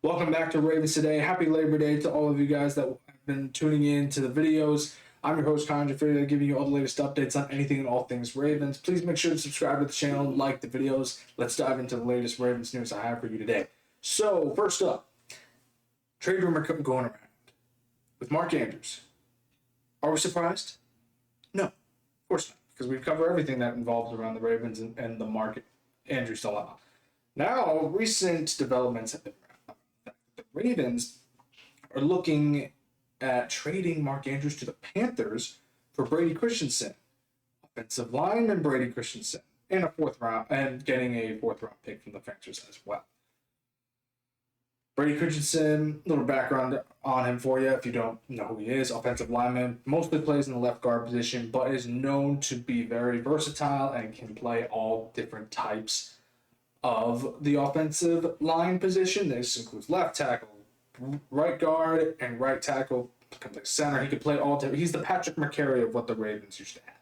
Welcome back to Ravens Today. Happy Labor Day to all of you guys that have been tuning in to the videos. I'm your host, Connor Gioffreda, giving you all the latest updates on anything and all things Ravens. Please make sure to subscribe to the channel, like the videos. Let's dive into the latest Ravens news I have for you today. So, first up, trade rumor going around with Mark Andrews. Are we surprised? No, of course not, because we cover everything that involves around the Ravens and the Mark Andrews dilemma. Now, recent developments have been the Ravens are looking at trading Mark Andrews to the Panthers for Brady Christensen, offensive lineman Brady Christensen, and getting a fourth round pick from the Panthers as well. Brady Christensen, little background on him for you if you don't know who he is. Offensive lineman, mostly plays in the left guard position, but is known to be very versatile and can play all different types of the offensive line position. This includes left tackle, right guard, and right tackle, like center. He could play all different. He's the Patrick McCarry of what the Ravens used to have.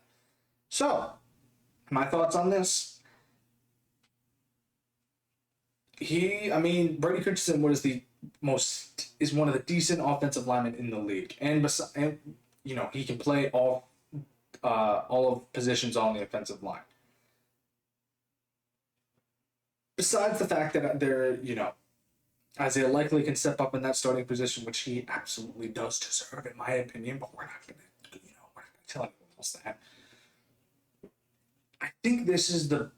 So, my thoughts on this. Brady Christensen is one of the decent offensive linemen in the league, and he can play all of positions on the offensive line. Besides the fact that Isaiah likely can step up in that starting position, which he absolutely does deserve, in my opinion, but we're not gonna tell anyone else that. I think this is a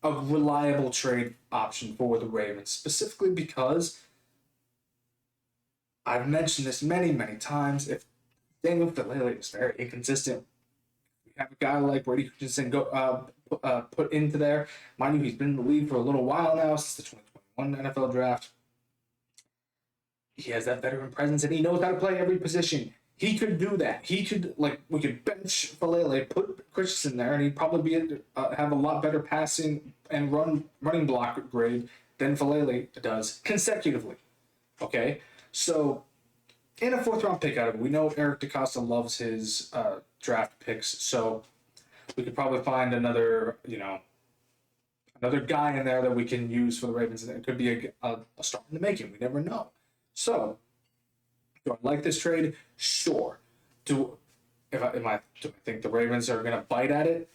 reliable trade option for the Ravens, specifically because I've mentioned this many, many times. If Daniel Falele is very inconsistent, we have a guy like Brady Christensen put into there. Mind you, he's been in the league for a little while now, since the 2021 NFL draft. He has that veteran presence, and he knows how to play every position. He could do that. We could bench Falele, put Christensen there, and he'd probably have a lot better passing and running block grade than Falele does consecutively. Okay? So, in a fourth round pick out of it, we know Eric DeCosta loves his draft picks, so we could probably find another guy in there that we can use for the Ravens. It could be a star in the making. We never know. So, do I like this trade? Sure. Do I think the Ravens are going to bite at it?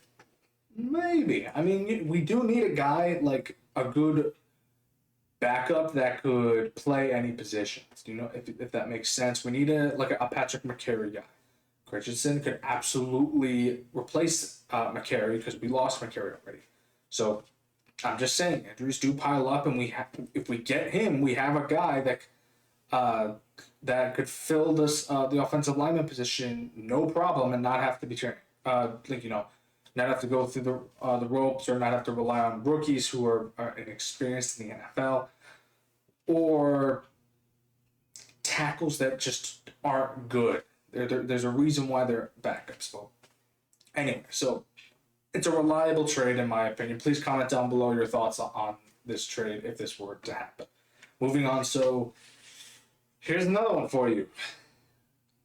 Maybe. I mean, we do need a guy, like a good backup that could play any positions. If that makes sense. We need a Patrick McCarry guy. Christensen could absolutely replace McCarry because we lost McCarry already. So I'm just saying, injuries do pile up, and if we get him, we have a guy that could fill the offensive lineman position no problem and not have to be trained. Not have to go through the ropes, or not have to rely on rookies who are inexperienced in the NFL, or tackles that just aren't good. There's a reason why they're backups. Well, anyway, so it's a reliable trade in my opinion. Please comment down below your thoughts on this trade if this were to happen. Moving on, so here's another one for you.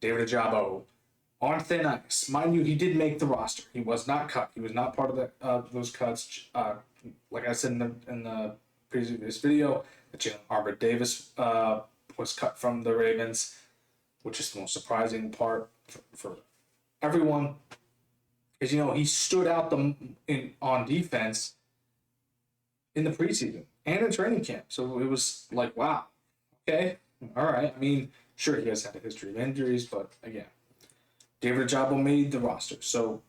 David Ojabo on thin ice. Mind you, he did make the roster. He was not cut. He was not part of those cuts. Like I said in the previous video, Jalen Arbor-Davis was cut from the Ravens, which is the most surprising part for everyone. Because, he stood out on defense in the preseason and in training camp. So it was like, wow, okay, all right. I mean, sure, he has had a history of injuries, but again, David Ojabo made the roster. So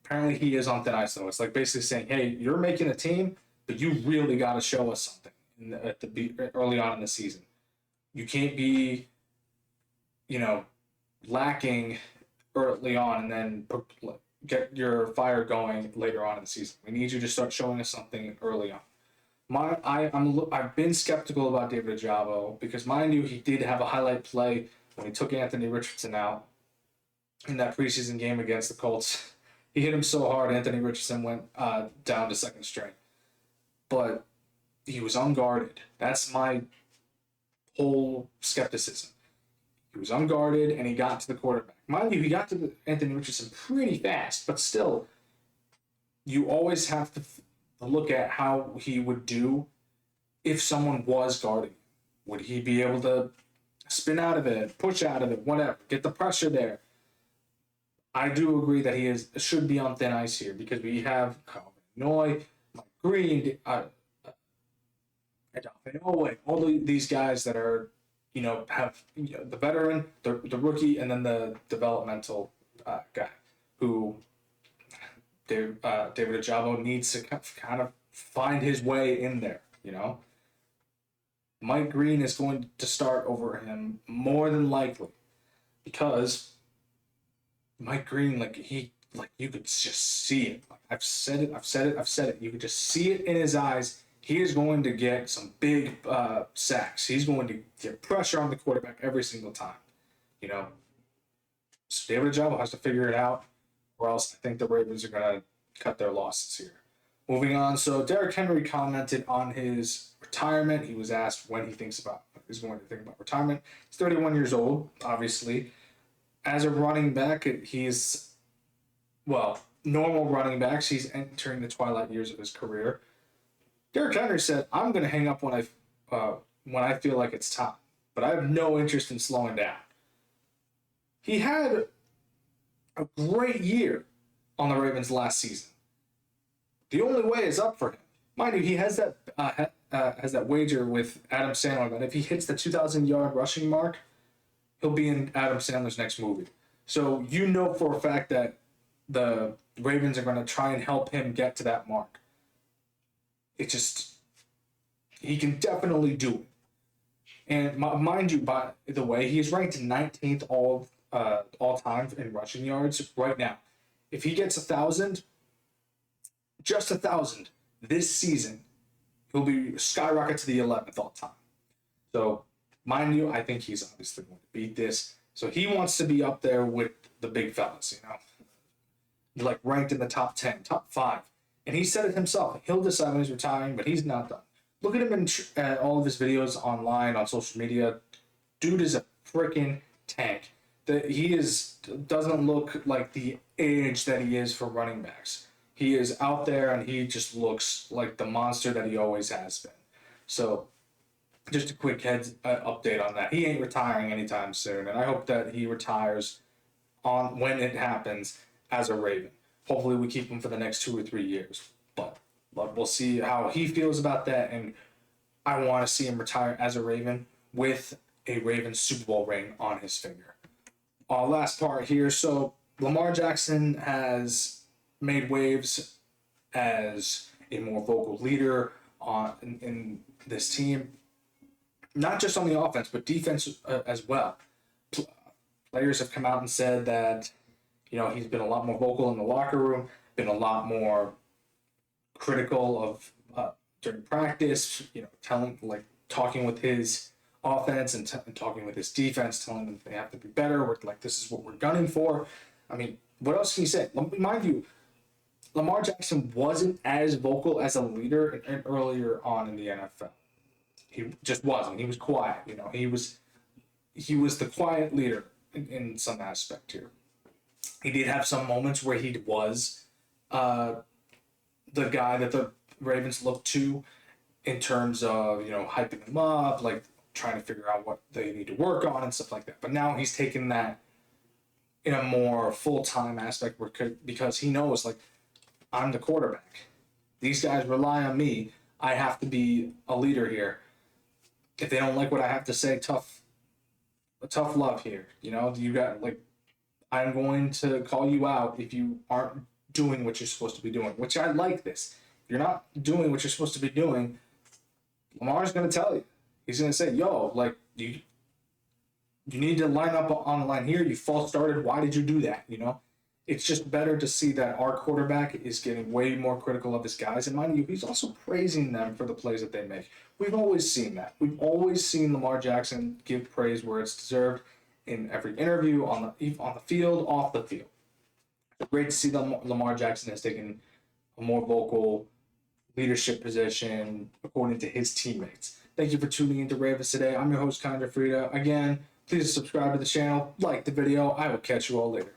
apparently he is on thin ice, though. It's like basically saying, hey, you're making a team, but you really got to show us something early on in the season. You can't be, lacking early on and then get your fire going later on in the season. We need you to start showing us something early on. I've been skeptical about David Ojabo because, mind you, he did have a highlight play when he took Anthony Richardson out in that preseason game against the Colts. He hit him so hard, Anthony Richardson went down to second string. But he was unguarded. That's my whole skepticism. He was unguarded, and he got to the quarterback. Mind you, he got to Anthony Richardson pretty fast, but still, you always have to look at how he would do if someone was guarding him, would he be able to spin out of it, push out of it, whatever, get the pressure there? I do agree that he should be on thin ice here because we have Calvin Noy, Mike Green, all these guys that are, have the veteran, the rookie, and then the developmental guy who David Ojabo needs to kind of find his way in there. Mike Green is going to start over him more than likely because Mike Green, you could just see it. I've said it. You could just see it in his eyes. He is going to get some big sacks. He's going to get pressure on the quarterback every single time. So David Ojabo has to figure it out, or else I think the Ravens are going to cut their losses here. Moving on, so Derrick Henry commented on his retirement. He was asked when he is going to think about retirement. He's 31 years old, obviously. As a running back, normal running backs, he's entering the twilight years of his career. Derrick Henry said, "I'm going to hang up when I feel like it's time, but I have no interest in slowing down." He had a great year on the Ravens last season. The only way is up for him. Mind you, he has that wager with Adam Sandler that if he hits the 2,000-yard rushing mark, he'll be in Adam Sandler's next movie. So for a fact that the Ravens are going to try and help him get to that mark. He can definitely do it. And mind you, by the way, he is ranked 19th all time in rushing yards right now. If he gets 1,000, just 1,000 this season, he'll be skyrocket to the 11th all time. So, mind you, I think he's obviously going to beat this. So he wants to be up there with the big fellas, like ranked in the top 10, top 5. And he said it himself. He'll decide when he's retiring, but he's not done. Look at him in all of his videos online, on social media. Dude is a freaking tank. He doesn't look like the age that he is for running backs. He is out there, and he just looks like the monster that he always has been. So, just a quick update on that. He ain't retiring anytime soon, and I hope that he retires when it happens as a Raven. Hopefully we keep him for the next 2 or 3 years. But we'll see how he feels about that, and I want to see him retire as a Raven with a Ravens Super Bowl ring on his finger. Last part here. So Lamar Jackson has made waves as a more vocal leader in this team. Not just on the offense, but defense as well. Players have come out and said that, he's been a lot more vocal in the locker room, been a lot more critical of during practice, talking with his offense and talking with his defense, telling them they have to be better. This is what we're gunning for. I mean, what else can you say? Mind you, Lamar Jackson wasn't as vocal as a leader earlier on in the NFL. He just wasn't. He was quiet. He was the quiet leader in some aspect here. He did have some moments where he was the guy that the Ravens looked to in terms of, hyping him up, trying to figure out what they need to work on and stuff like that. But now he's taken that in a more full-time aspect because he knows, I'm the quarterback. These guys rely on me. I have to be a leader here. If they don't like what I have to say, tough love here. You got, I'm going to call you out if you aren't doing what you're supposed to be doing, which I like this. If you're not doing what you're supposed to be doing, Lamar's going to tell you. He's going to say, you need to line up on the line here. You false started. Why did you do that? It's just better to see that our quarterback is getting way more critical of his guys. And mind you, he's also praising them for the plays that they make. We've always seen that. We've always seen Lamar Jackson give praise where it's deserved in every interview, on the field, off the field. It's great to see that Lamar Jackson has taken a more vocal leadership position according to his teammates. Thank you for tuning into Ravens Today. I'm your host, Connor Gioffreda. Again, please subscribe to the channel, like the video. I will catch you all later.